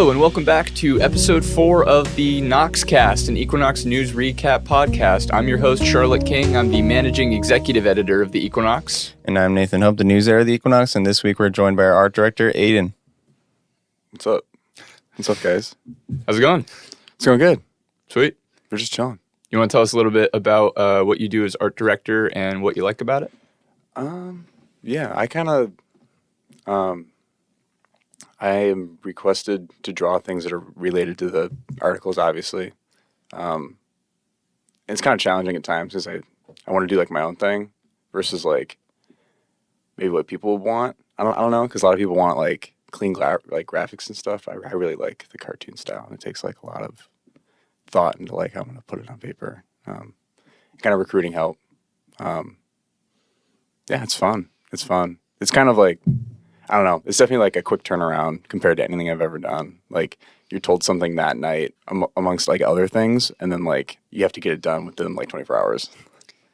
Hello, and welcome back to episode 4 of the Noxcast, an Equinox news recap podcast. I'm your host, Charlotte King. I'm the managing executive editor of the Equinox. And I'm Nathan Hope, the news editor of the Equinox, and this week we're joined by our art director, Aidan. What's up? What's up, guys? How's it going? It's going good. Sweet. We're just chilling. You want to tell us a little bit about what you do as art director and what you like about it? Yeah, I am requested to draw things that are related to the articles, obviously. And it's kind of challenging at times because I want to do like my own thing versus like maybe what people would want. I don't know, because a lot of people want like clean like graphics and stuff. I really like the cartoon style, and it takes like a lot of thought into like how I'm going to put it on paper. Kind of recruiting help. Yeah, it's fun. It's fun. It's kind of like, I don't know. It's definitely like a quick turnaround compared to anything I've ever done. Like you're told something that night amongst like other things, and then like you have to get it done within like 24 hours,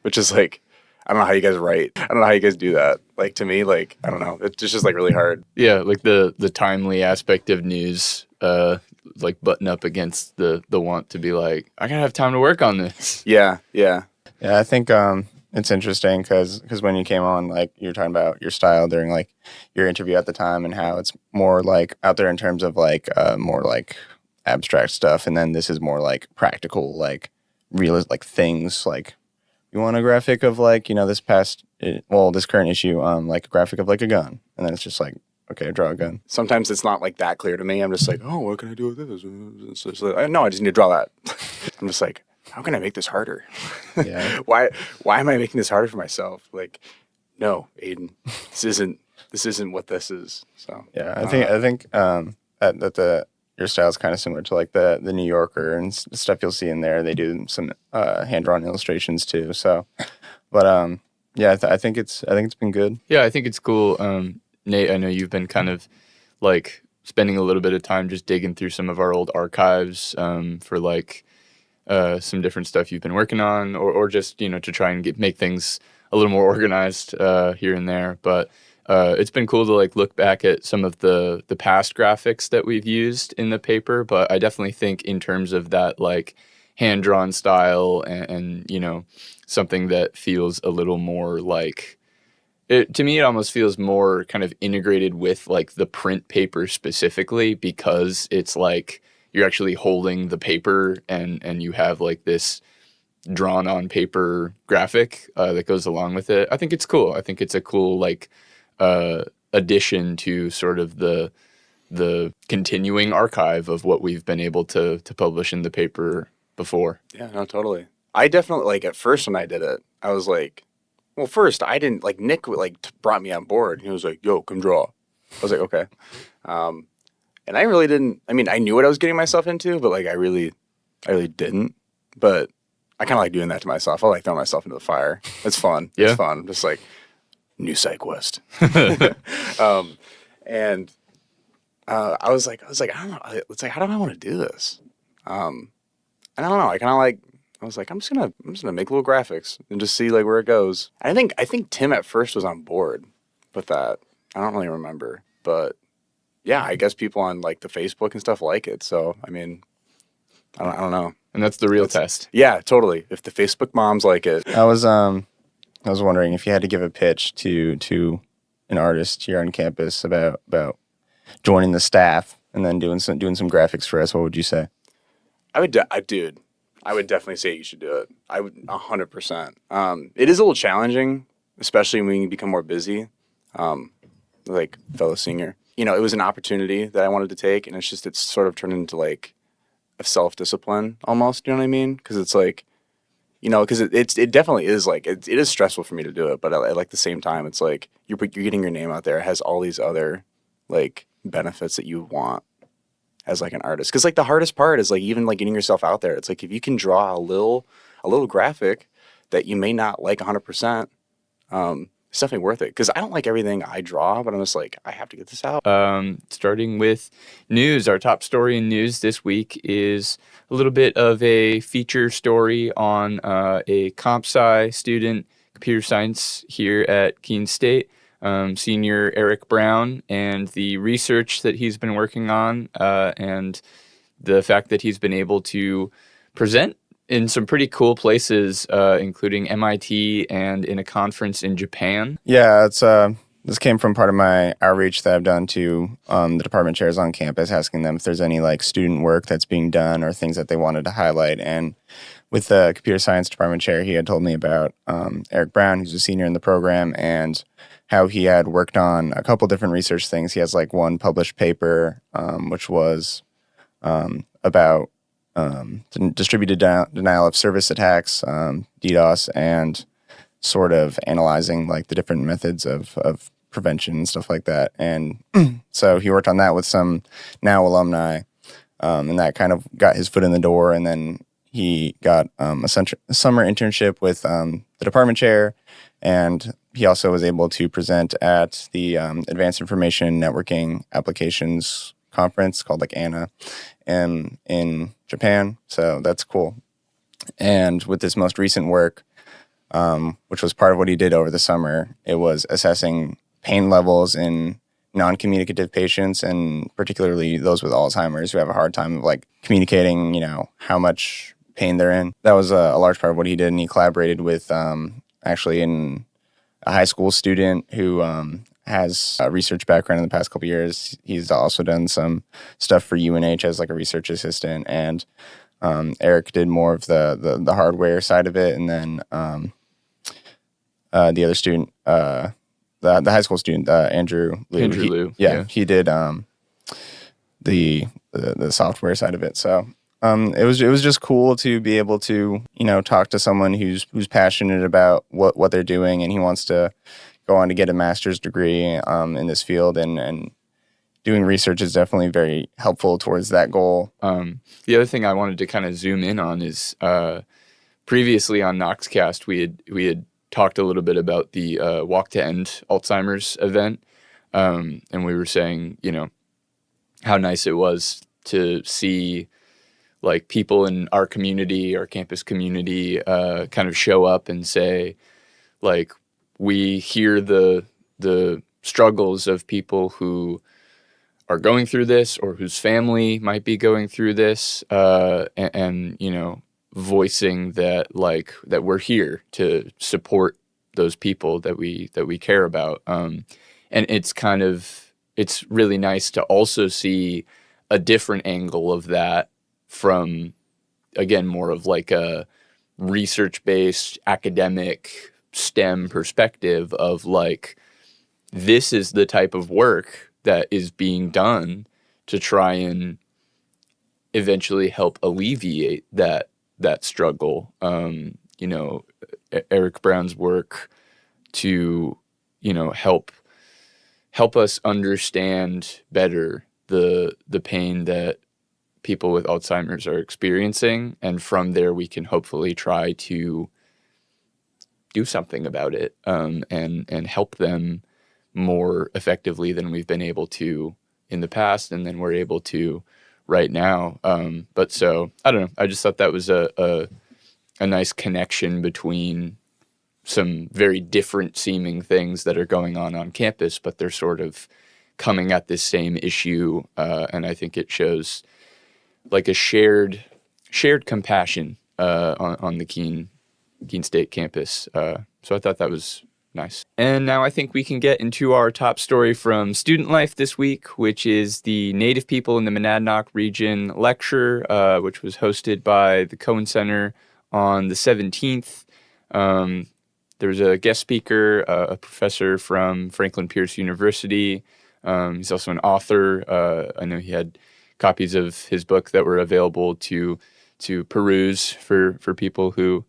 which is like, I don't know how you guys write. I don't know how you guys do that. Like to me, like, I don't know. It's just like really hard. Yeah, like the timely aspect of news, like button up against the want to be like, I gotta have time to work on this. Yeah. Yeah, I think it's interesting because when you came on, like you were talking about your style during like your interview at the time and how it's more like out there in terms of like more like abstract stuff, and then this is more like practical, like real like things. Like you want a graphic of like, you know, this current issue, like a graphic of like a gun, and then it's just like, okay, draw a gun. Sometimes it's not like that clear to me. I'm just like, oh, what can I do with this? So it's like, no, I just need to draw that. I'm just like, how can I make this harder? Yeah. Why am I making this harder for myself? Like, no, Aidan, this isn't what this is. So yeah, I think that your style is kind of similar to like the New Yorker and stuff you'll see in there. They do some hand drawn illustrations too. So, but yeah, I think it's been good. Yeah, I think it's cool. Nate, I know you've been kind of like spending a little bit of time just digging through some of our old archives for like some different stuff you've been working on, or just, you know, to try and make things a little more organized here and there. But it's been cool to like look back at some of the past graphics that we've used in the paper. But I definitely think in terms of that like hand-drawn style and you know, something that feels a little more like, to me, it almost feels more kind of integrated with like the print paper specifically, because it's like you're actually holding the paper and you have like this drawn on paper graphic that goes along with it. I think it's cool. I think it's a cool like addition to sort of the continuing archive of what we've been able to publish in the paper before. yeah, no, totally. I definitely like at first when I did it, I was like, well, first I didn't like Nick like brought me on board. He was like, "Yo, come draw." I was like, "Okay." And I really didn't. I mean, I knew what I was getting myself into, but like I really didn't. But I kind of like doing that to myself. I like throwing myself into the fire. It's fun. Yeah. It's fun. Just like new Psych West. And I was like, I don't know. It's like, how do I want to do this? And I don't know. I was like, I'm just gonna make little graphics and just see like where it goes. And I think Tim at first was on board with that. I don't really remember, but yeah, I guess people on like the Facebook and stuff like it. So I mean, I don't know. And that's the real test. Yeah, totally. If the Facebook moms like it. I was wondering if you had to give a pitch to an artist here on campus about joining the staff and then doing some graphics for us, what would you say? I would definitely say you should do it. I would 100%. It is a little challenging, especially when you become more busy. Like fellow senior, you know, it was an opportunity that I wanted to take, and it's sort of turned into like a self-discipline almost. You know what I mean? Because it's like, you know, because it definitely is like it is stressful for me to do it, but at like the same time, it's like you're getting your name out there. It has all these other like benefits that you want as like an artist. Because like the hardest part is like even like getting yourself out there. It's like if you can draw a little graphic that you may not like 100%, it's definitely worth it. Because I don't like everything I draw, but I'm just like, I have to get this out. Starting with news, our top story in news this week is a little bit of a feature story on a comp sci student, computer science here at Keene State. senior Eric Brown, and the research that he's been working on, and the fact that he's been able to present in some pretty cool places, including MIT and in a conference in Japan. Yeah, it's this came from part of my outreach that I've done to the department chairs on campus, asking them if there's any like student work that's being done or things that they wanted to highlight. And with the computer science department chair, he had told me about Eric Brown, who's a senior in the program, and how he had worked on a couple different research things. He has like one published paper, which was about distributed denial of service attacks, DDoS, and sort of analyzing like the different methods of prevention and stuff like that. And so he worked on that with some now alumni, and that kind of got his foot in the door. And then he got a summer internship with the department chair, and he also was able to present at the Advanced Information Networking Applications conference called like ANA in Japan. So that's cool. And with this most recent work, which was part of what he did over the summer, it was assessing pain levels in non-communicative patients, and particularly those with Alzheimer's who have a hard time of like communicating, how much pain they're in. That was a large part of what he did, and he collaborated with actually a high school student who has a research background in the past couple of years. He's also done some stuff for UNH as like a research assistant, and Eric did more of the hardware side of it, and then the other student, the high school student, Andrew Liu. Yeah, he did the software side of it. So it was just cool to be able to talk to someone who's passionate about what they're doing, and he wants to go on to get a master's degree in this field, and doing research is definitely very helpful towards that goal. The other thing I wanted to kind of zoom in on is previously on Noxcast we had talked a little bit about the Walk to End Alzheimer's event, and we were saying how nice it was to see like people in our community, our campus community, kind of show up and say, like, we hear the struggles of people who are going through this or whose family might be going through this, and voicing that that we're here to support those people that we care about. And it's really nice to also see a different angle of that from, again, more of like a research-based academic STEM perspective of like, this is the type of work that is being done to try and eventually help alleviate that struggle. Eric Brown's work to help us understand better the pain that people with Alzheimer's are experiencing, and from there we can hopefully try to do something about it, and help them more effectively than we've been able to in the past, and then we're able to right now. But so I don't know. I just thought that was a nice connection between some very different seeming things that are going on campus, but they're sort of coming at this same issue, and I think it shows like a shared compassion on the Keene State campus. So I thought that was nice. And now I think we can get into our top story from Student Life this week, which is the Native People in the Monadnock Region lecture, which was hosted by the Cohen Center on the 17th. There was a guest speaker, a professor from Franklin Pierce University. He's also an author. I know he had copies of his book that were available to peruse for people who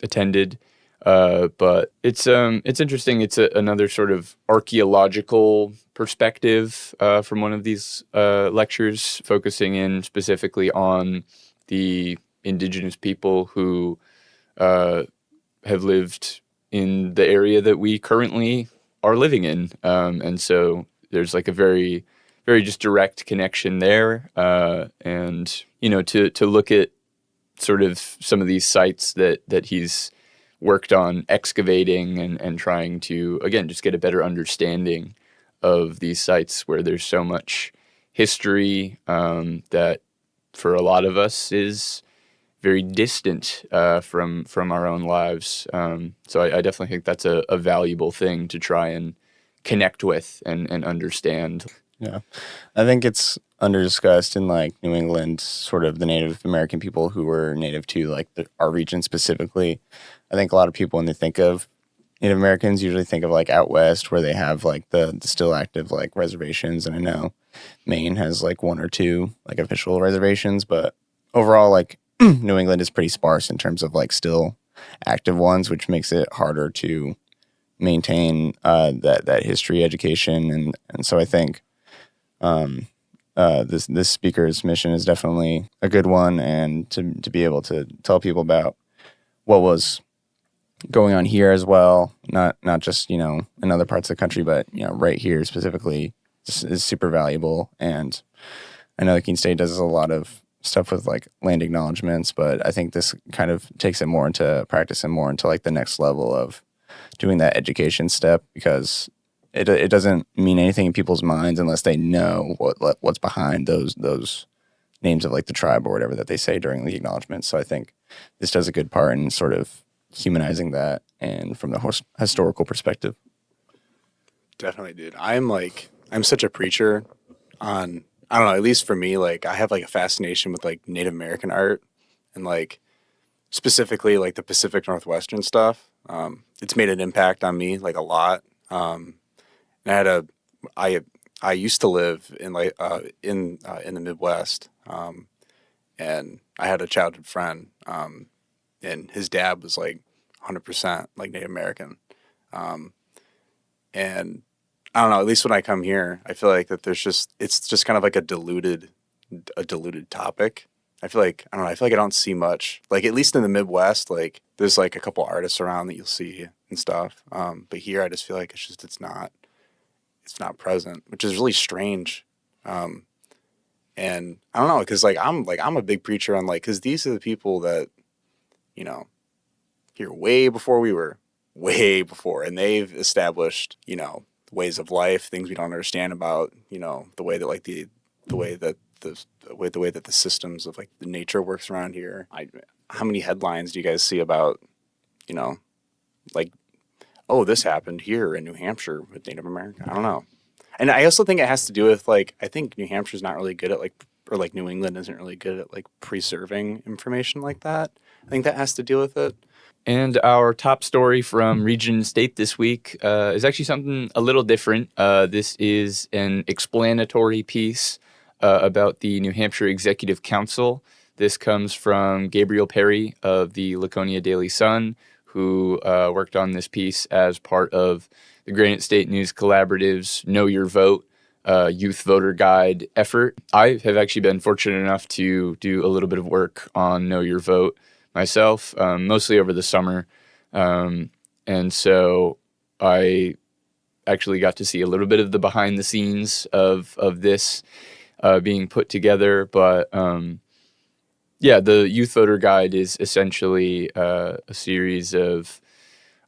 attended. But it's interesting. It's another sort of archaeological perspective from one of these lectures, focusing in specifically on the indigenous people who have lived in the area that we currently are living in. And so there's like a very, very just direct connection there. And, to look at sort of some of these sites that he's worked on excavating and trying to, again, just get a better understanding of these sites where there's so much history that for a lot of us is very distant from our own lives. So I definitely think that's a valuable thing to try and connect with and understand. Yeah. I think it's underdiscussed in like New England, sort of the Native American people who were native to like our region specifically. I think a lot of people, when they think of Native Americans, usually think of like out west where they have like the still active like reservations. And I know Maine has like one or two like official reservations, but overall, like New England is pretty sparse in terms of like still active ones, which makes it harder to maintain that history education. And so I think this speaker's mission is definitely a good one, and to be able to tell people about what was going on here as well, not just in other parts of the country, but right here specifically is super valuable. And I know that Keene State does a lot of stuff with like land acknowledgements, but I think this kind of takes it more into practice and more into like the next level of doing that education step, because it doesn't mean anything in people's minds unless they know what's behind those names of like the tribe or whatever that they say during the acknowledgement. So I think this does a good part in sort of humanizing that and from the historical perspective. Definitely, dude. I'm such a preacher on, I don't know, at least for me, like I have like a fascination with like Native American art and like specifically like the Pacific Northwestern stuff. It's made an impact on me like a lot. And I used to live in like in the Midwest, and I had a childhood friend, and his dad was like 100% like Native American, and I don't know. At least when I come here, I feel like that it's just kind of like a diluted topic. I feel like I feel like I don't see much. Like at least in the Midwest, like there's like a couple artists around that you'll see and stuff. But here, I just feel like it's not present, which is really strange. And I don't know, because I'm a big preacher on like, because these are the people that here way before we were, way before, and they've established ways of life, things we don't understand about the way that like the way that the systems of like the nature works around here. How many headlines do you guys see about like, oh, this happened here in New Hampshire with Native American? I don't know. And I also think it has to do with like, I think New Hampshire's not really good at like, or like New England isn't really good at like preserving information like that. I think that has to deal with it. And our top story from Region and State this week is actually something a little different. This is an explanatory piece about the New Hampshire Executive Council. This comes from Gabriel Perry of the Laconia Daily Sun, who worked on this piece as part of the Granite State News Collaborative's Know Your Vote youth voter guide effort. I have actually been fortunate enough to do a little bit of work on Know Your Vote myself, mostly over the summer. And so I actually got to see a little bit of the behind the scenes of this being put together. But the Youth Voter Guide is essentially a series of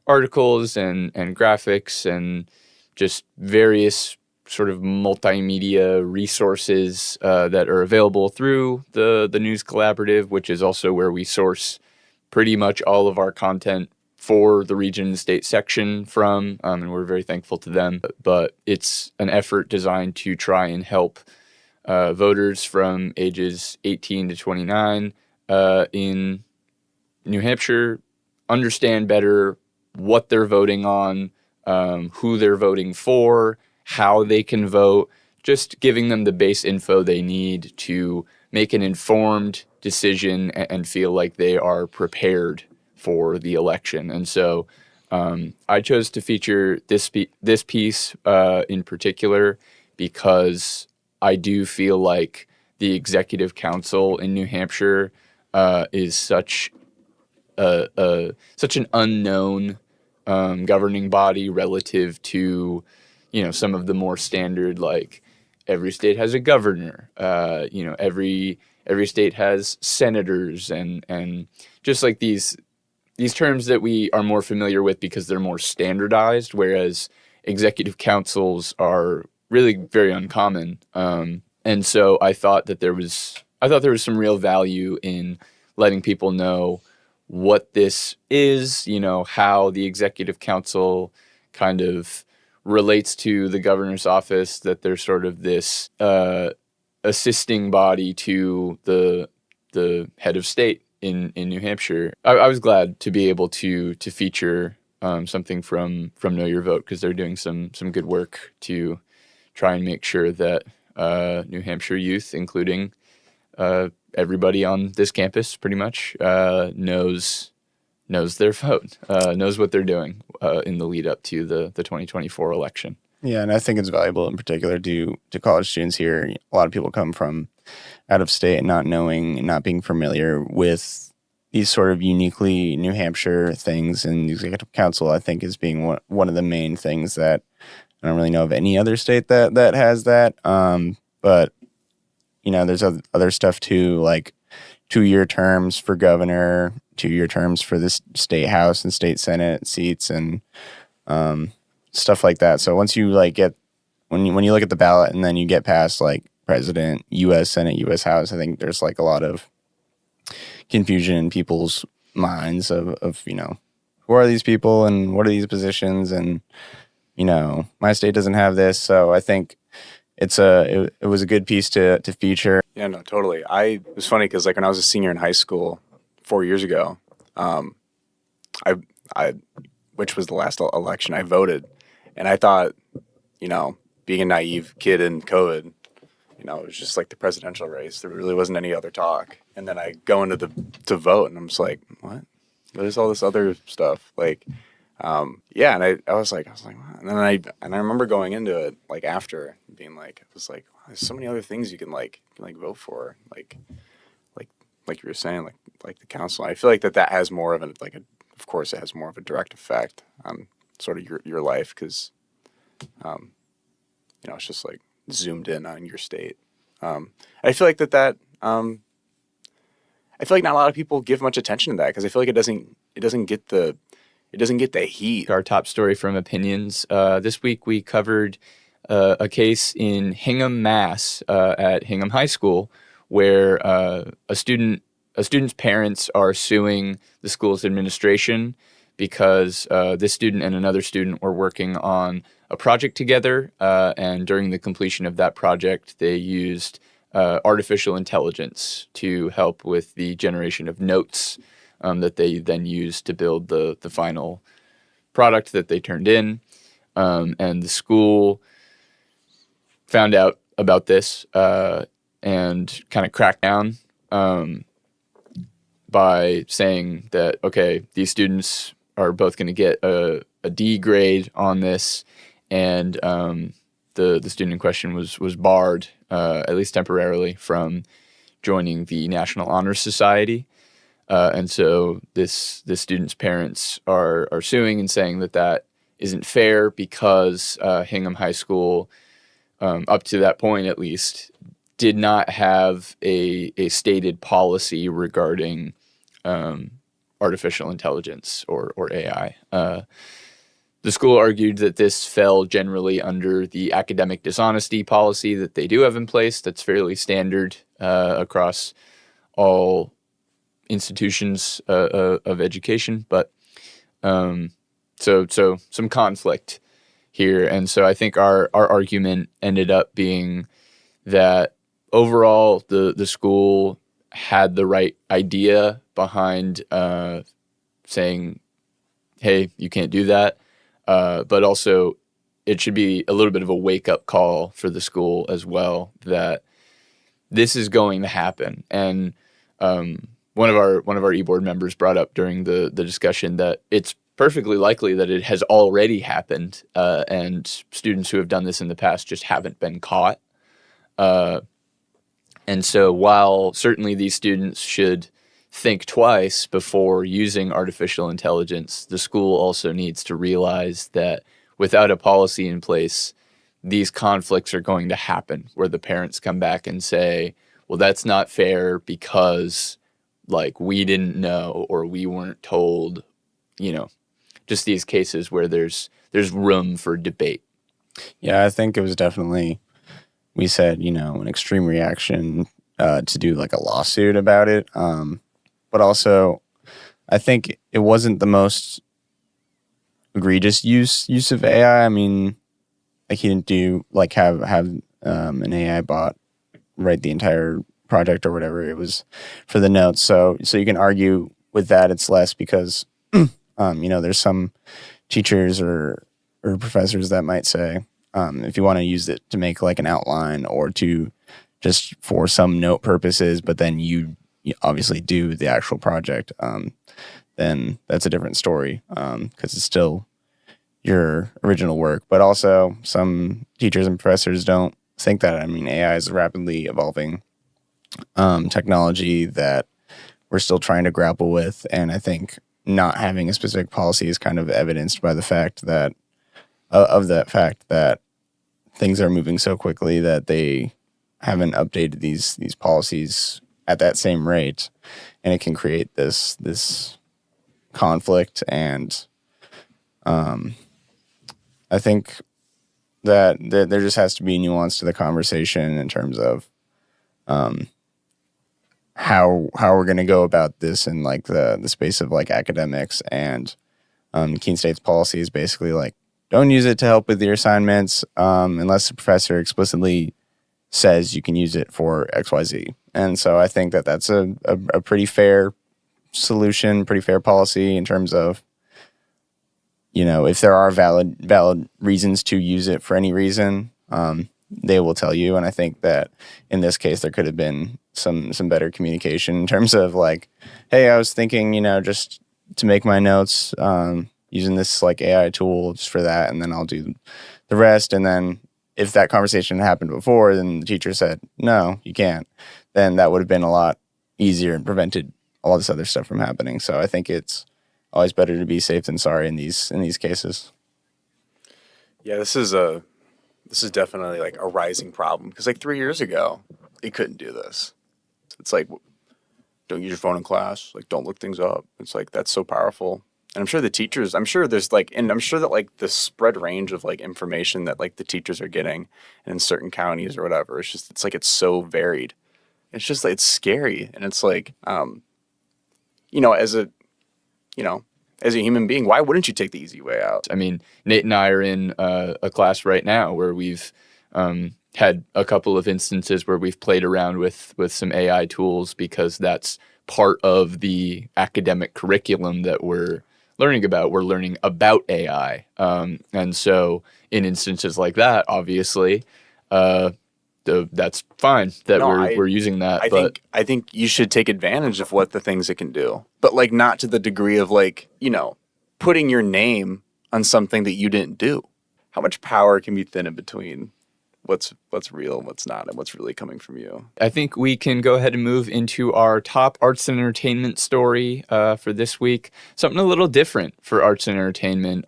articles and graphics and just various sort of multimedia resources that are available through the News Collaborative, which is also where we source pretty much all of our content for the Region and State section from, and we're very thankful to them. But it's an effort designed to try and help voters from ages 18 to 29 in New Hampshire understand better what they're voting on, who they're voting for, how they can vote, just giving them the base info they need to make an informed decision and feel like they are prepared for the election. And so I chose to feature this piece in particular because I do feel like the Executive Council in New Hampshire is such an unknown governing body relative to some of the more standard, like every state has a governor, every state has senators and just like these these terms that we are more familiar with because they're more standardized, whereas executive councils are really very uncommon. And so I thought there was some real value in letting people know what this is, how the executive council kind of relates to the governor's office, that they're sort of this assisting body to the head of state in New Hampshire. I was glad to be able to feature something from Know Your Vote, because they're doing some good work to try and make sure that New Hampshire youth, including everybody on this campus, pretty much knows their vote, knows what they're doing in the lead up to the 2024 election. Yeah, and I think it's valuable in particular to college students here. A lot of people come from out of state and not knowing and not being familiar with these sort of uniquely New Hampshire things. And the executive council, I think, is being one of the main things that I don't really know of any other state that has that. But there's other stuff too, like 2-year terms for governor, 2-year terms for this state house and state senate seats, and stuff like that. So once you when you look at the ballot and then you get past like president, U.S. Senate, U.S. House, I think there's like a lot of confusion in people's minds of who are these people and what are these positions, and my state doesn't have this. So I think it was a good piece to feature. Yeah, no, totally. It was funny because like when I was a senior in high school 4 years ago, I which was the last election, I voted, and I thought, being a naive kid in COVID, it was just like the presidential race. There really wasn't any other talk. And then I go into to vote, and I'm just like, what? There's all this other stuff. Like, yeah. And I was like, what? And then I remember going into it like after being like, I was like, wow, there's so many other things you can vote for. Like you were saying, like the council. I feel like that has more of of course it has more of a direct effect on sort of your life, because, it's just like zoomed in on your state. I feel like I feel like not a lot of people give much attention to that, because I feel like it doesn't get the heat. Our top story from Opinions this week, we covered a case in Hingham, Mass, at Hingham High School, where a student's parents are suing the school's administration because this student and another student were working on a project together, and during the completion of that project, they used artificial intelligence to help with the generation of notes that they then used to build the final product that they turned in. And the school found out about this and kind of cracked down by saying that, okay, these students are both going to get a D grade on this, and the student in question was barred, at least temporarily, from joining the National Honor Society. And so this student's parents are suing and saying that isn't fair, because Hingham High School, up to that point at least, did not have a stated policy regarding artificial intelligence or AI. The school argued that this fell generally under the academic dishonesty policy that they do have in place. That's fairly standard across all institutions of education, but so some conflict here. And so I think our argument ended up being that overall the school had the right idea behind saying, hey, you can't do that. But also it should be a little bit of a wake-up call for the school as well, that this is going to happen. And one of our e-board members brought up during the discussion that it's perfectly likely that it has already happened, and students who have done this in the past just haven't been caught. And so while certainly these students should think twice before using artificial intelligence, the school also needs to realize that without a policy in place, these conflicts are going to happen, where the parents come back and say, well, that's not fair because like we didn't know or we weren't told, just these cases where there's room for debate. Yeah, I think it was definitely, we said, an extreme reaction to do like a lawsuit about it. But also, I think it wasn't the most egregious use of AI. I mean, like he didn't do like have an AI bot write the entire project or whatever. It was for the notes. So you can argue with that. It's less because there's some teachers or professors that might say, if you want to use it to make like an outline or to just for some note purposes, but then you obviously do the actual project, then that's a different story because it's still your original work. But also some teachers and professors don't think that. I mean, AI is a rapidly evolving technology that we're still trying to grapple with. And I think not having a specific policy is kind of evidenced by the fact that things are moving so quickly that they haven't updated these policies at that same rate, and it can create this conflict. And I think that there just has to be nuance to the conversation in terms of how we're going to go about this in like the space of like academics. And Keene State's policy is basically like, don't use it to help with your assignments unless the professor explicitly says you can use it for XYZ. And so I think that that's a pretty fair solution, pretty fair policy in terms of, if there are valid reasons to use it for any reason, they will tell you. And I think that in this case, there could have been some better communication in terms of like, hey, I was thinking, just to make my notes, using this like AI tool just for that, and then I'll do the rest. And then if that conversation happened before, then the teacher said, no, you can't, then that would have been a lot easier and prevented all this other stuff from happening. So I think it's always better to be safe than sorry in these cases. Yeah, this is definitely like a rising problem because like 3 years ago, they couldn't do this. It's like, don't use your phone in class. Like, don't look things up. It's like, that's so powerful. And I'm sure the teachers, I'm sure there's like, and I'm sure that like the spread range of like information that like the teachers are getting in certain counties or whatever, it's like, it's so varied. It's just like, it's scary. And it's like, as a human being, why wouldn't you take the easy way out? I mean, Nate and I are in a class right now where we've had a couple of instances where we've played around with some AI tools because that's part of the academic curriculum that we're learning about. We're learning about AI. And so in instances like that, obviously, that's fine that we're using that. I think you should take advantage of what the things it can do, but like not to the degree of like, putting your name on something that you didn't do. How much power can be thin in between what's real and what's not and what's really coming from you? I think we can go ahead and move into our top arts and entertainment story for this week. Something a little different for arts and entertainment.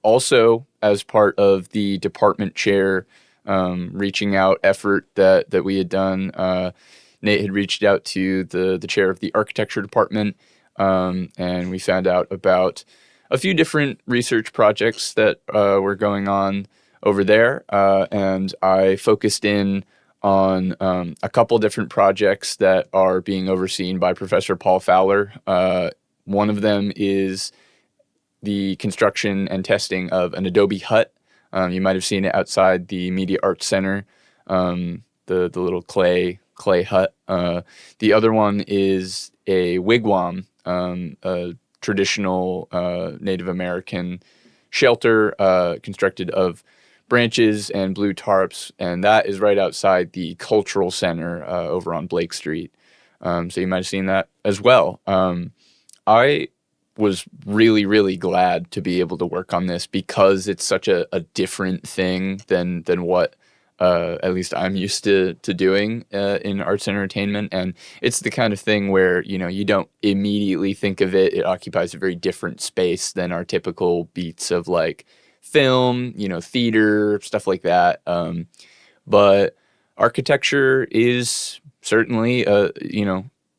Also, as part of the department chair reaching out effort that we had done, Nate had reached out to the chair of the architecture department, and we found out about a few different research projects that were going on over there, and I focused in on a couple different projects that are being overseen by Professor Paul Fowler. One of them is the construction and testing of an Adobe hut. You might have seen it outside the Media Arts Center, the little clay hut. The other one is a wigwam, a traditional Native American shelter constructed of branches and blue tarps, and that is right outside the Cultural Center over on Blake Street. So you might have seen that as well. I was really, really glad to be able to work on this because it's such a different thing than what at least I'm used to doing in arts and entertainment. And it's the kind of thing where, you don't immediately think of it. It occupies a very different space than our typical beats of like film, theater, stuff like that. But architecture is certainly,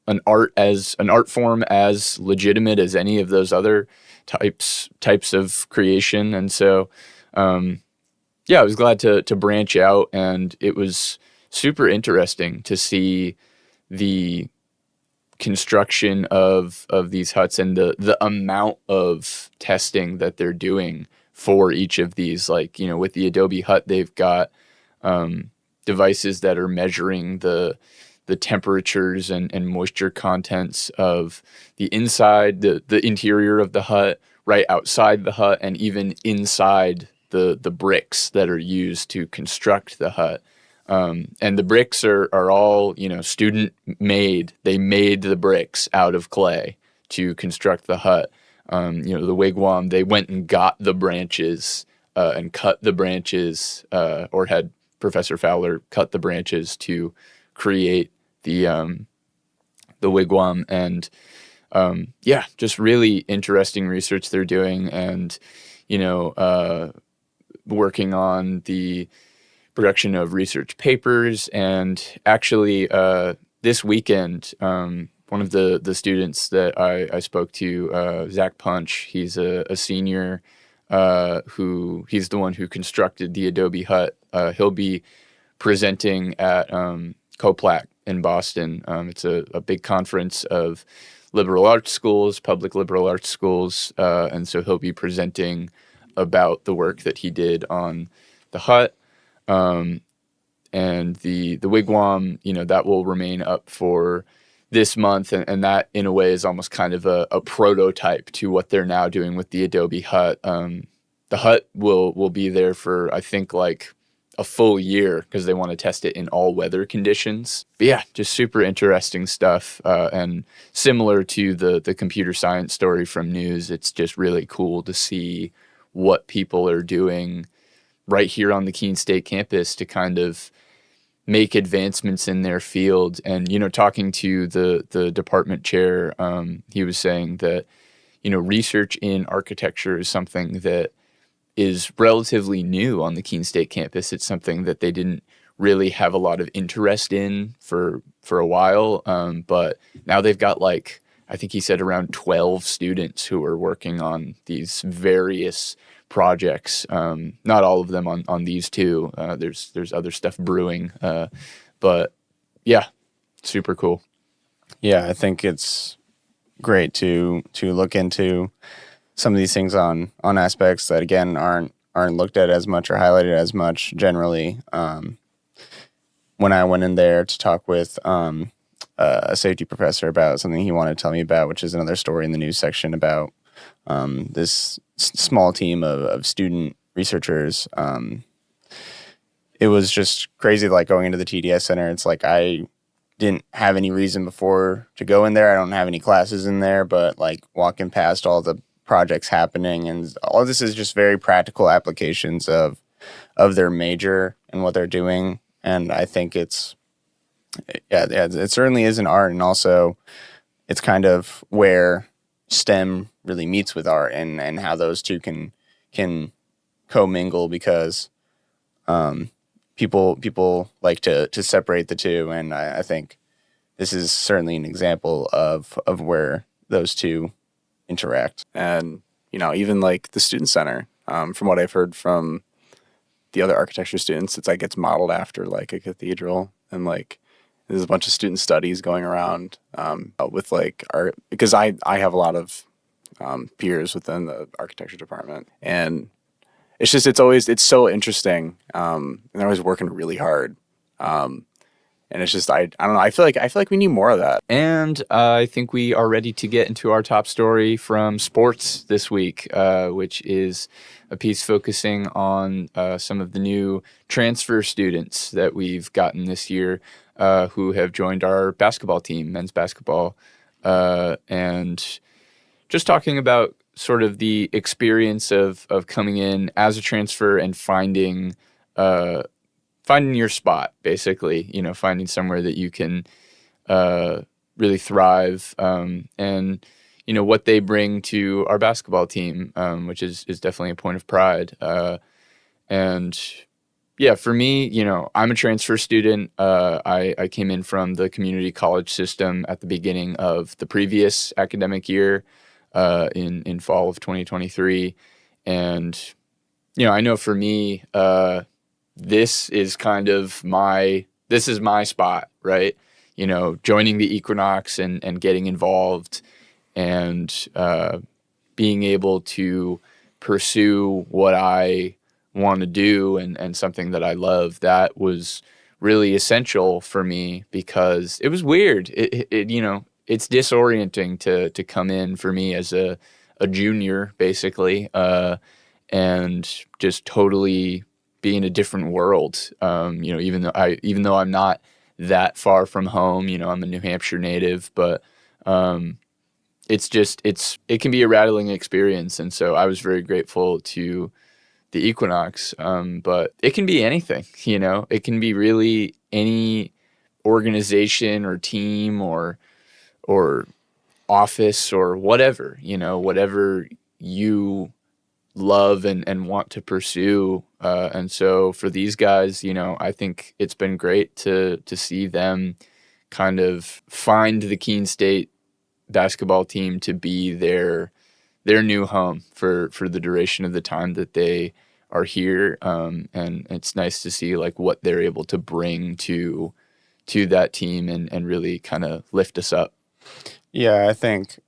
an art form as legitimate as any of those other types of creation. And so, I was glad to branch out, and it was super interesting to see the construction of these huts and the amount of testing that they're doing for each of these. Like, with the Adobe hut, they've got devices that are measuring the temperatures and moisture contents of the inside, the interior of the hut, right outside the hut, and even inside the bricks that are used to construct the hut. And the bricks are all, student made. They made the bricks out of clay to construct the hut. The wigwam, they went and got the branches and cut the branches, or had Professor Fowler cut the branches to create the wigwam. And just really interesting research they're doing, and working on the production of research papers. And actually, this weekend, one of the students that I spoke to, Zach Punch, he's a senior he's the one who constructed the Adobe hut. He'll be presenting at COPLAC in Boston. It's a big conference of liberal arts schools, public liberal arts schools, and so he'll be presenting about the work that he did on the hut. And the wigwam, that will remain up for this month, and that in a way is almost kind of a prototype to what they're now doing with the Adobe hut. The hut will be there for, I think, like a full year, because they want to test it in all weather conditions. But yeah, just super interesting stuff. And similar to the computer science story from news, it's just really cool to see what people are doing right here on the Keene State campus to kind of make advancements in their field. And, talking to the department chair, he was saying that, research in architecture is something that is relatively new on the Keene State campus. It's something that they didn't really have a lot of interest in for a while. But now they've got, like, I think he said around 12 students who are working on these various projects. Not all of them on these two. There's other stuff brewing. But yeah, super cool. Yeah, I think it's great to look into some of these things on aspects that, again, aren't looked at as much or highlighted as much generally. When I went in there to talk with a safety professor about something he wanted to tell me about, which is another story in the news section about this small team of student researchers. It was just crazy, like, going into the TDS Center. It's like I didn't have any reason before to go in there. I don't have any classes in there, but, like, walking past all the projects happening, and all this is just very practical applications of their major and what they're doing. And I think it certainly is an art, and also it's kind of where STEM really meets with art, and how those two can commingle, because people like to separate the two, and I think this is certainly an example of where those two interact. And, even like the student center, from what I've heard from the other architecture students, it's like it's modeled after like a cathedral, and like there's a bunch of student studies going around with like art, because I have a lot of peers within the architecture department, and it's so interesting, and they're always working really hard. And it's just, I don't know. I feel like we need more of that. And I think we are ready to get into our top story from sports this week, which is a piece focusing on some of the new transfer students that we've gotten this year, who have joined our basketball team, men's basketball, and just talking about sort of the experience of coming in as a transfer and finding your spot, basically, finding somewhere that you can really thrive, and, what they bring to our basketball team, which is definitely a point of pride. And yeah, for me, I'm a transfer student. I came in from the community college system at the beginning of the previous academic year, in fall of 2023, and I know for me, this is kind of this is my spot, right? Joining the Equinox and getting involved and being able to pursue what I want to do and something that I love. That was really essential for me because it was weird. It's disorienting to come in for me as a junior, basically, and just totally be in a different world. Even though I'm not that far from home, I'm a New Hampshire native, but it can be a rattling experience, and so I was very grateful to the Equinox. But it can be anything, it can be really any organization or team or office or whatever, whatever you love and want to pursue. And so for these guys, I think it's been great to see them kind of find the Keene State basketball team to be their new home for the duration of the time that they are here. And it's nice to see like what they're able to bring to that team and really kind of lift us up. Yeah, I think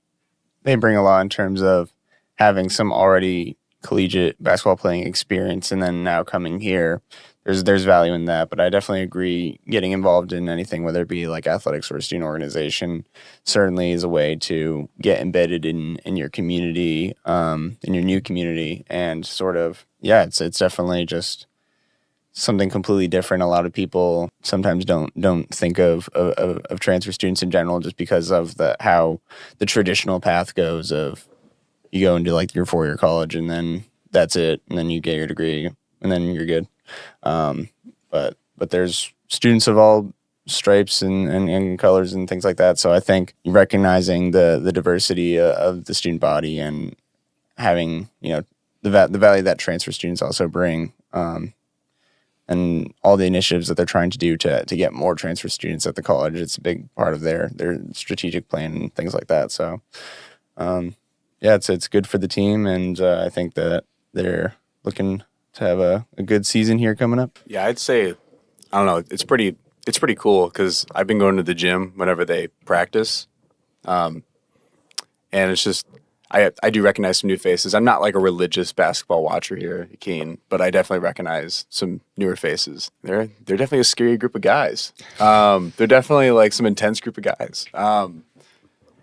they bring a lot in terms of having some already collegiate basketball playing experience and then now coming here. There's value in that, but I definitely agree getting involved in anything, whether it be like athletics or a student organization, certainly is a way to get embedded in your community, in your new community, and sort of, yeah, it's definitely just something completely different. A lot of people sometimes don't think of transfer students in general just because of how the traditional path goes of you go into like your 4-year college and then that's it, and then you get your degree and then you're good. But there's students of all stripes and colors and things like that. So I think recognizing the diversity of the student body and having the value that transfer students also bring, and all the initiatives that they're trying to do to get more transfer students at the college, it's a big part of their strategic plan and things like that. So yeah, it's good for the team, and I think that they're looking to have a good season here coming up. Yeah, I'd say, I don't know, it's pretty cool because I've been going to the gym whenever they practice, and it's just I do recognize some new faces. I'm not like a religious basketball watcher here at Keene, but I definitely recognize some newer faces. They're definitely a scary group of guys. They're definitely like some intense group of guys,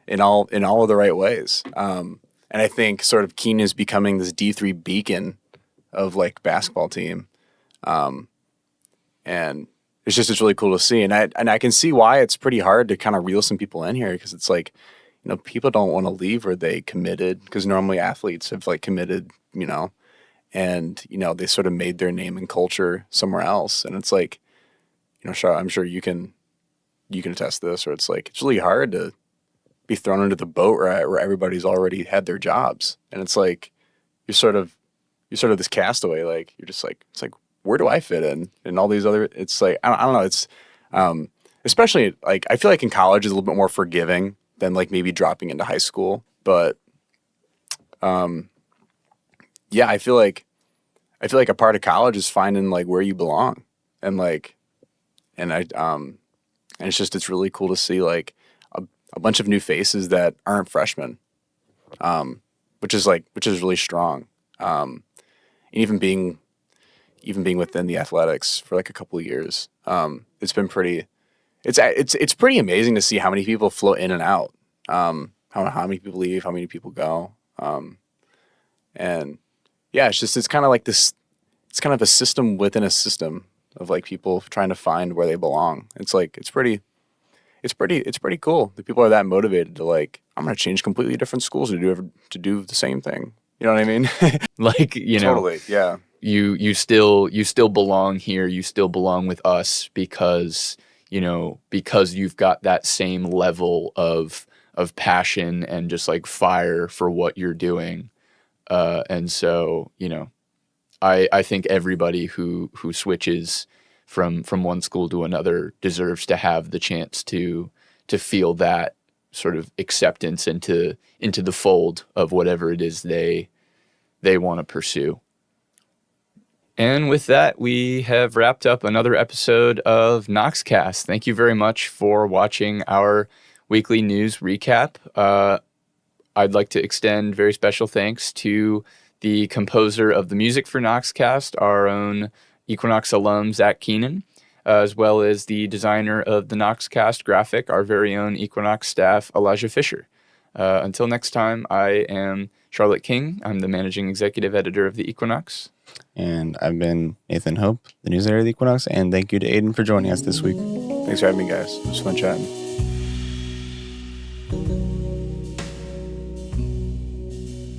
in all of the right ways. And I think sort of Keene is becoming this D3 beacon of like basketball team. And it's really cool to see. And I can see why it's pretty hard to kind of reel some people in here, because it's like, people don't want to leave where they committed, because normally athletes have like committed, and, they sort of made their name and culture somewhere else. And it's like, I'm sure you can attest to this, or it's like, it's really hard to be thrown into the boat where everybody's already had their jobs. And it's like, you're sort of this castaway. Like, you're just like, it's like, where do I fit in? And all these other, it's like, I don't know. It's, especially like, I feel like in college is a little bit more forgiving than like maybe dropping into high school. But, yeah, I feel like a part of college is finding like where you belong, and like, and it's really cool to see like a bunch of new faces that aren't freshmen, which is really strong. And even being within the athletics for like a couple of years, it's been pretty. It's pretty amazing to see how many people flow in and out, how many people leave, how many people go, and yeah, it's kind of like this. It's kind of a system within a system of like people trying to find where they belong. It's like it's pretty cool that people are that motivated to like, I'm going to change completely different schools to do the same thing. You know what I mean? Like, Totally, yeah. You still belong here. You still belong with us because you've got that same level of passion and just like fire for what you're doing. And so, I think everybody who switches from one school to another deserves to have the chance to feel that sort of acceptance into the fold of whatever it is they want to pursue. And with that, we have wrapped up another episode of Noxcast. Thank you very much for watching our weekly news recap. I'd like to extend very special thanks to the composer of the music for Noxcast, our own Equinox alum, Zach Keenan, as well as the designer of the Noxcast graphic, our very own Equinox staff, Elijah Fisher. Until next time, I am Charlotte King. I'm the managing executive editor of the Equinox. And I've been Nathan Hope, the news editor of the Equinox, and thank you to Aidan for joining us this week. Thanks for having me, guys. It was fun chatting.